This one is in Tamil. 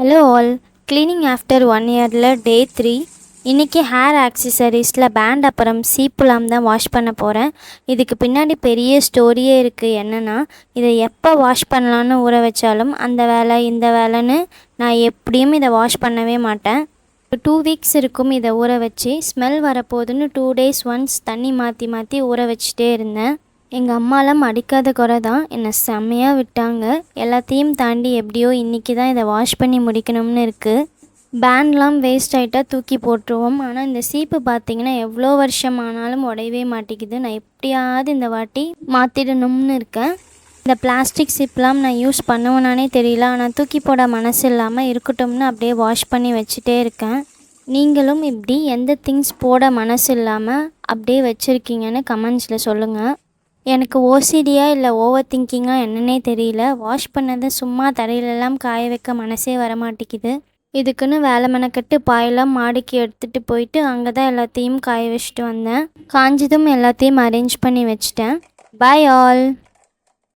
ஹலோ ஆல், க்ளீனிங் ஆஃப்டர் 1 இயரில் டே 3. இன்றைக்கி ஹேர் ஆக்சசரிஸில் பேண்ட் அப்புறம் சீப்புலாம் தான் வாஷ் பண்ண போகிறேன். இதுக்கு பின்னாடி பெரிய ஸ்டோரியே இருக்குது. என்னென்னா, இதை எப்போ வாஷ் பண்ணலான்னு ஊற வச்சாலும் அந்த வேலை இந்த வேலைன்னு நான் எப்படியும் இதை வாஷ் பண்ணவே மாட்டேன். 2 வீக்ஸ் இருக்கும் இதை ஊற வச்சு. ஸ்மெல் வரப்போகுதுன்னு 2 days ஒன்ஸ் தண்ணி மாற்றி மாற்றி ஊற வச்சுட்டே இருந்தேன். எங்கள் அம்மாலாம் அடிக்காத குறை தான், என்னை செம்மையாக விட்டாங்க. எல்லாத்தையும் தாண்டி எப்படியோ இன்றைக்கி தான் இதை வாஷ் பண்ணி முடிக்கணும்னு இருக்குது. பேண்ட்லாம் வேஸ்ட் ஆகிட்டா தூக்கி போட்டுருவோம். ஆனால் இந்த சீப்பு பார்த்திங்கன்னா எவ்வளோ வருஷம் ஆனாலும் உடையவே மாட்டேங்குது. நான் எப்படியாவது இந்த வாட்டி மாற்றிடணும்னு இருக்கேன். இந்த பிளாஸ்டிக் சீப்லாம் நான் யூஸ் பண்ணுவேனானே தெரியல. ஆனால் தூக்கி போட மனசு இல்லாமல் இருக்கட்டும்னு அப்படியே வாஷ் பண்ணி வச்சுட்டே இருக்கேன். நீங்களும் இப்படி எந்த திங்ஸ் போட மனசு இல்லாமல் அப்படியே வச்சுருக்கீங்கன்னு கமெண்ட்ஸில் சொல்லுங்கள். எனக்கு ஓசிடியா இல்லை ஓவர் திங்கிங்காக என்னன்னே தெரியல. வாஷ் பண்ணதை சும்மா தரையிலெல்லாம் காய வைக்க மனசே வரமாட்டேங்குது. இதுக்குன்னு வேலை மெனக்கட்டு பாயெல்லாம் மாடிக்கு எடுத்துகிட்டு போயிட்டு அங்கே தான் எல்லாத்தையும் காய வச்சுட்டு வந்தேன். காஞ்சதும் எல்லாத்தையும் அரேஞ்ச் பண்ணி வச்சிட்டேன். Bye all.